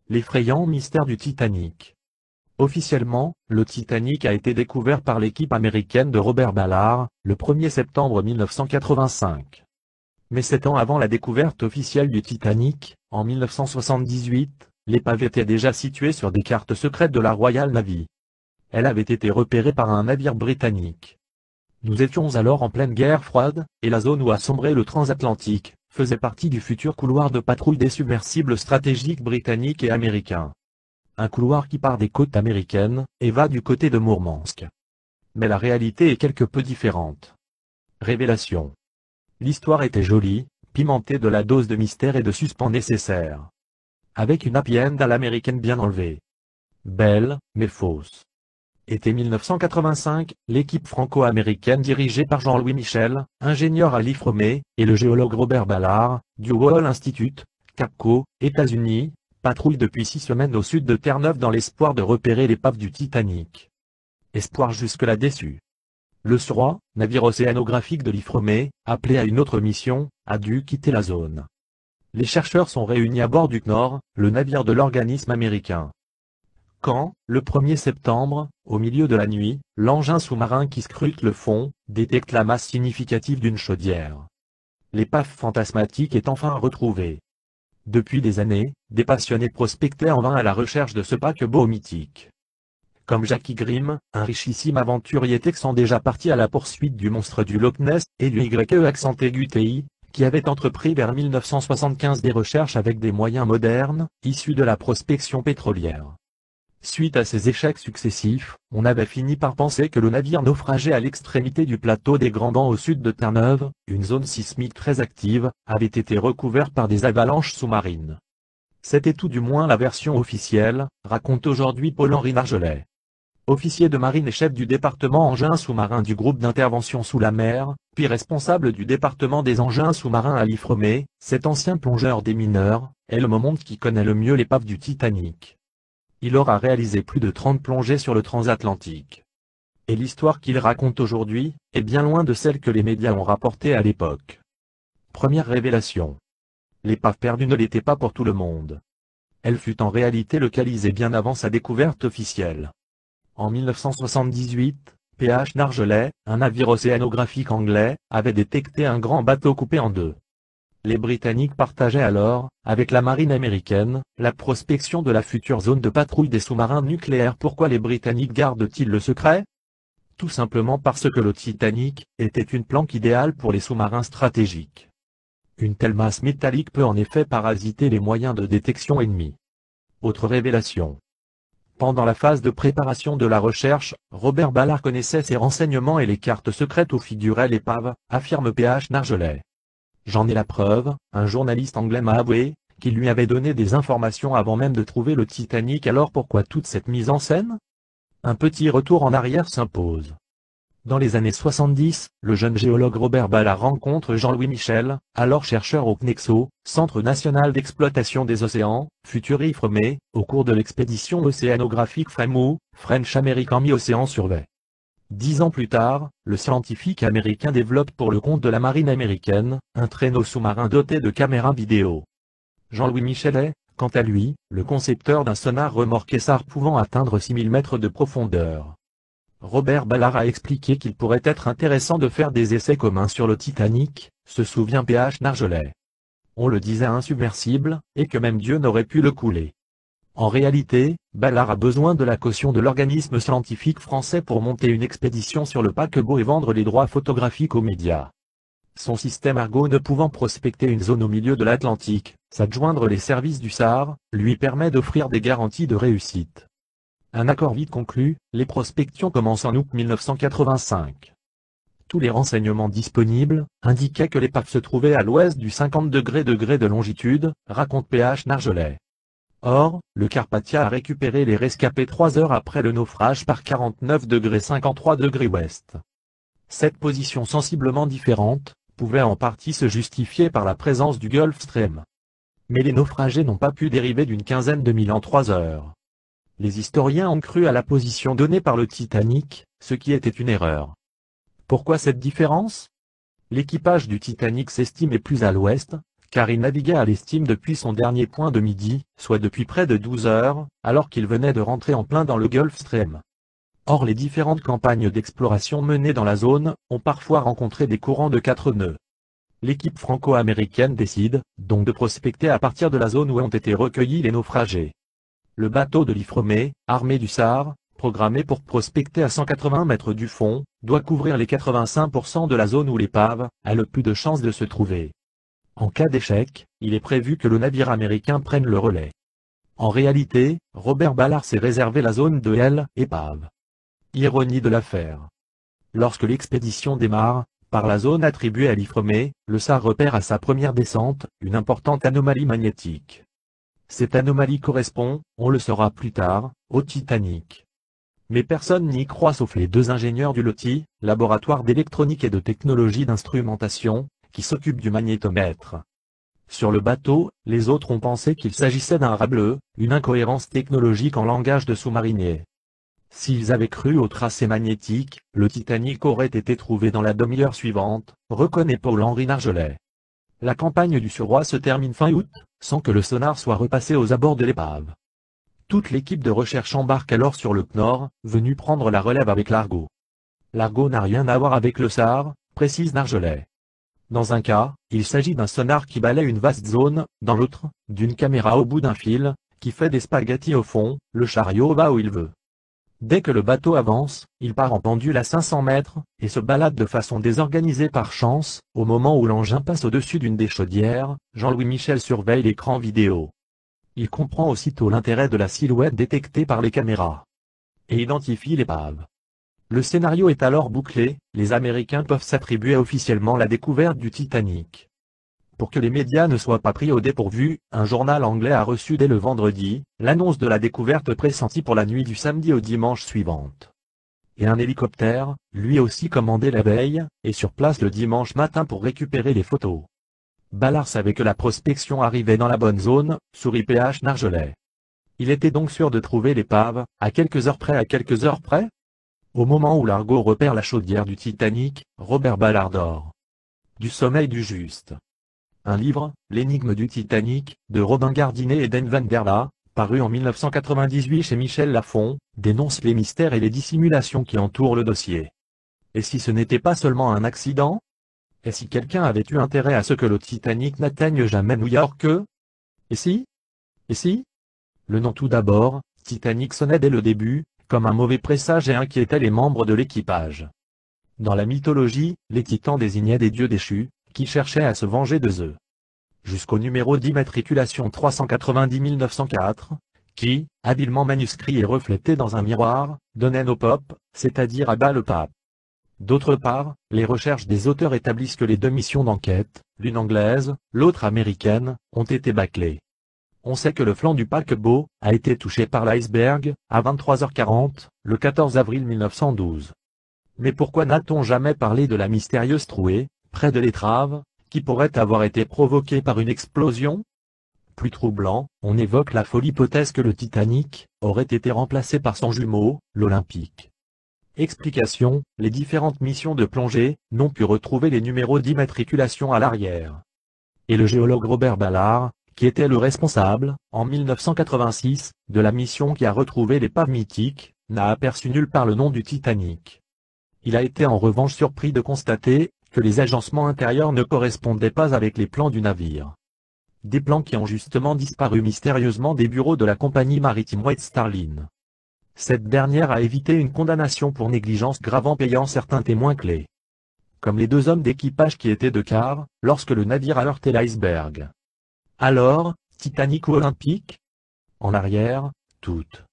L'effrayant mystère du Titanic. Officiellement, le Titanic a été découvert par l'équipe américaine de Robert Ballard, le 1er septembre 1985. Mais 7 ans avant la découverte officielle du Titanic, en 1978, l'épave était déjà située sur des cartes secrètes de la Royal Navy. Elle avait été repérée par un navire britannique. Nous étions alors en pleine guerre froide, et la zone où a sombré le transatlantique faisait partie du futur couloir de patrouille des submersibles stratégiques britanniques et américains. Un couloir qui part des côtes américaines, et va du côté de Mourmansk. Mais la réalité est quelque peu différente. Révélation. L'histoire était jolie, pimentée de la dose de mystère et de suspens nécessaire. Avec une happy end à l'américaine bien enlevée. Belle, mais fausse. Été 1985, l'équipe franco-américaine dirigée par Jean-Louis Michel, ingénieur à l'IFREME, et le géologue Robert Ballard, du Wall Institute, Capco, États-Unis, patrouille depuis 6 semaines au sud de Terre-Neuve dans l'espoir de repérer l'épave du Titanic. Espoir jusque-là déçu. Le SUROI, navire océanographique de l'IFREME, appelé à une autre mission, a dû quitter la zone. Les chercheurs sont réunis à bord du Knorr, le navire de l'organisme américain. Quand, le 1er septembre, au milieu de la nuit, l'engin sous-marin qui scrute le fond, détecte la masse significative d'une chaudière. L'épave fantasmatique est enfin retrouvée. Depuis des années, des passionnés prospectaient en vain à la recherche de ce paquebot mythique. Comme Jackie Grimm, un richissime aventurier texan déjà parti à la poursuite du monstre du Loch Ness, et du YE qui avait entrepris vers 1975 des recherches avec des moyens modernes, issus de la prospection pétrolière. Suite à ces échecs successifs, on avait fini par penser que le navire naufragé à l'extrémité du plateau des Grands Bancs au sud de Terre-Neuve, une zone sismique très active, avait été recouvert par des avalanches sous-marines. C'était tout du moins la version officielle, raconte aujourd'hui Paul-Henri Nargelet. Officier de marine et chef du département engins sous-marins du groupe d'intervention sous la mer, puis responsable du département des engins sous-marins à l'IFREME, cet ancien plongeur des mineurs, est le monde qui connaît le mieux l'épave du Titanic. Il aura réalisé plus de 30 plongées sur le transatlantique. Et l'histoire qu'il raconte aujourd'hui, est bien loin de celle que les médias ont rapportée à l'époque. Première révélation. L'épave perdue ne l'était pas pour tout le monde. Elle fut en réalité localisée bien avant sa découverte officielle. En 1978, P.H. Nargelet, un navire océanographique anglais, avait détecté un grand bateau coupé en deux. Les Britanniques partageaient alors, avec la marine américaine, la prospection de la future zone de patrouille des sous-marins nucléaires. Pourquoi les Britanniques gardent-ils le secret? Tout simplement parce que le Titanic était une planque idéale pour les sous-marins stratégiques. Une telle masse métallique peut en effet parasiter les moyens de détection ennemis. Autre révélation. Pendant la phase de préparation de la recherche, Robert Ballard connaissait ses renseignements et les cartes secrètes où figurait l'épave, affirme P.H. Nargelet. J'en ai la preuve, un journaliste anglais m'a avoué, qu'il lui avait donné des informations avant même de trouver le Titanic. Alors pourquoi toute cette mise en scène? Un petit retour en arrière s'impose. Dans les années 70, le jeune géologue Robert Ballard rencontre Jean-Louis Michel, alors chercheur au CNEXO, Centre National d'Exploitation des Océans, futur IFREME, au cours de l'expédition océanographique FAMO, French American Mi-Ocean Survey. 10 ans plus tard, le scientifique américain développe pour le compte de la marine américaine, un traîneau sous-marin doté de caméras vidéo. Jean-Louis Michel est, quant à lui, le concepteur d'un sonar remorqué SAR pouvant atteindre 6000 mètres de profondeur. Robert Ballard a expliqué qu'il pourrait être intéressant de faire des essais communs sur le Titanic, se souvient P.H. Nargelet. On le disait insubmersible, et que même Dieu n'aurait pu le couler. En réalité, Ballard a besoin de la caution de l'organisme scientifique français pour monter une expédition sur le paquebot et vendre les droits photographiques aux médias. Son système Argo ne pouvant prospecter une zone au milieu de l'Atlantique, s'adjoindre les services du SAR, lui permet d'offrir des garanties de réussite. Un accord vite conclu, les prospections commencent en août 1985. Tous les renseignements disponibles indiquaient que l'épave se trouvait à l'ouest du 50 degrés de longitude, raconte P.H. Nargelet. Or, le Carpathia a récupéré les rescapés 3 heures après le naufrage par 49°53 ouest. Cette position sensiblement différente pouvait en partie se justifier par la présence du Gulf Stream. Mais les naufragés n'ont pas pu dériver d'une quinzaine de milles en 3 heures. Les historiens ont cru à la position donnée par le Titanic, ce qui était une erreur. Pourquoi cette différence? L'équipage du Titanic s'estimait plus à l'ouest, car il naviguait à l'estime depuis son dernier point de midi, soit depuis près de 12 heures, alors qu'il venait de rentrer en plein dans le Gulf Stream. Or les différentes campagnes d'exploration menées dans la zone ont parfois rencontré des courants de 4 nœuds. L'équipe franco-américaine décide donc de prospecter à partir de la zone où ont été recueillis les naufragés. Le bateau de l'Ifremer, armé du SAR, programmé pour prospecter à 180 mètres du fond, doit couvrir les 85% de la zone où l'épave a le plus de chances de se trouver. En cas d'échec, il est prévu que le navire américain prenne le relais. En réalité, Robert Ballard s'est réservé la zone de l'épave. Ironie de l'affaire. Lorsque l'expédition démarre, par la zone attribuée à l'Ifremer, le SAR repère à sa première descente une importante anomalie magnétique. Cette anomalie correspond, on le saura plus tard, au Titanic. Mais personne n'y croit sauf les 2 ingénieurs du LOTI, laboratoire d'électronique et de technologie d'instrumentation, qui s'occupent du magnétomètre. Sur le bateau, les autres ont pensé qu'il s'agissait d'un rat bleu, une incohérence technologique en langage de sous-marinier. S'ils avaient cru au tracé magnétique, le Titanic aurait été trouvé dans la demi-heure suivante, reconnaît Paul-Henri Nargelet. La campagne du Suroît se termine fin août, sans que le sonar soit repassé aux abords de l'épave. Toute l'équipe de recherche embarque alors sur le Knorr, venu prendre la relève avec l'Argo. L'Argo n'a rien à voir avec le SAR, précise Nargelet. Dans un cas, il s'agit d'un sonar qui balaie une vaste zone, dans l'autre, d'une caméra au bout d'un fil, qui fait des spaghettis au fond, le chariot va où il veut. Dès que le bateau avance, il part en pendule à 500 mètres, et se balade de façon désorganisée par chance, au moment où l'engin passe au-dessus d'une des chaudières, Jean-Louis Michel surveille l'écran vidéo. Il comprend aussitôt l'intérêt de la silhouette détectée par les caméras. Et identifie l'épave. Le scénario est alors bouclé, les Américains peuvent s'attribuer officiellement la découverte du Titanic. Pour que les médias ne soient pas pris au dépourvu, un journal anglais a reçu dès le vendredi, l'annonce de la découverte pressentie pour la nuit du samedi au dimanche suivante. Et un hélicoptère, lui aussi commandé la veille, est sur place le dimanche matin pour récupérer les photos. Ballard savait que la prospection arrivait dans la bonne zone, sourit PH Nargelet. Il était donc sûr de trouver l'épave, à quelques heures près. Au moment où l'Argo repère la chaudière du Titanic, Robert Ballard dort. Du sommeil du juste. Un livre, L'énigme du Titanic, de Robin Gardinet et Dan Van der Laa, paru en 1998 chez Michel Lafon, dénonce les mystères et les dissimulations qui entourent le dossier. Et si ce n'était pas seulement un accident? Et si quelqu'un avait eu intérêt à ce que le Titanic n'atteigne jamais New York? Et si? Et si? Le nom tout d'abord, Titanic sonnait dès le début, comme un mauvais présage et inquiétait les membres de l'équipage. Dans la mythologie, les titans désignaient des dieux déchus, qui cherchaient à se venger de eux. Jusqu'au numéro d'immatriculation 390 904, qui, habilement manuscrit et reflété dans un miroir, donnait nos popes, c'est-à-dire à bas le pape. D'autre part, les recherches des auteurs établissent que les 2 missions d'enquête, l'une anglaise, l'autre américaine, ont été bâclées. On sait que le flanc du paquebot a été touché par l'iceberg, à 23h40, le 14 avril 1912. Mais pourquoi n'a-t-on jamais parlé de la mystérieuse trouée, près de l'étrave, qui pourrait avoir été provoquée par une explosion? Plus troublant, on évoque la folle hypothèse que le Titanic aurait été remplacé par son jumeau, l'Olympique. Explication, les différentes missions de plongée n'ont pu retrouver les numéros d'immatriculation à l'arrière. Et le géologue Robert Ballard, qui était le responsable, en 1986, de la mission qui a retrouvé l'épave mythique, n'a aperçu nulle part le nom du Titanic. Il a été en revanche surpris de constater que les agencements intérieurs ne correspondaient pas avec les plans du navire. Des plans qui ont justement disparu mystérieusement des bureaux de la compagnie maritime White Star Line. Cette dernière a évité une condamnation pour négligence grave en payant certains témoins clés. Comme les 2 hommes d'équipage qui étaient de quart, lorsque le navire a heurté l'iceberg. Alors, Titanic ou Olympique? En arrière, toutes.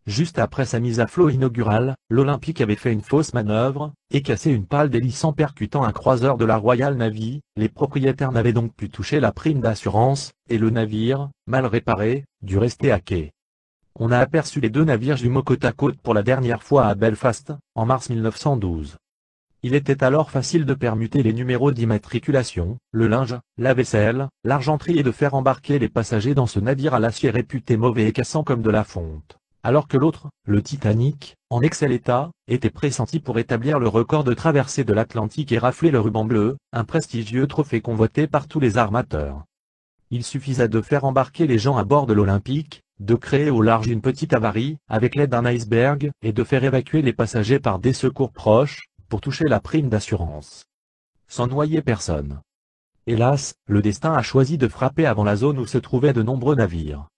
Juste après sa mise à flot inaugurale, l'Olympique avait fait une fausse manœuvre, et cassé une pale d'hélice en percutant un croiseur de la Royal Navy. Les propriétaires n'avaient donc pu toucher la prime d'assurance, et le navire, mal réparé, dut rester à quai. On a aperçu les 2 navires jumeaux côte à côte pour la dernière fois à Belfast, en mars 1912. Il était alors facile de permuter les numéros d'immatriculation, le linge, la vaisselle, l'argenterie et de faire embarquer les passagers dans ce navire à l'acier réputé mauvais et cassant comme de la fonte. Alors que l'autre, le Titanic, en excellent état, était pressenti pour établir le record de traversée de l'Atlantique et rafler le ruban bleu, un prestigieux trophée convoité par tous les armateurs. Il suffisait de faire embarquer les gens à bord de l'Olympique, de créer au large une petite avarie, avec l'aide d'un iceberg, et de faire évacuer les passagers par des secours proches, pour toucher la prime d'assurance. Sans noyer personne. Hélas, le destin a choisi de frapper avant la zone où se trouvaient de nombreux navires.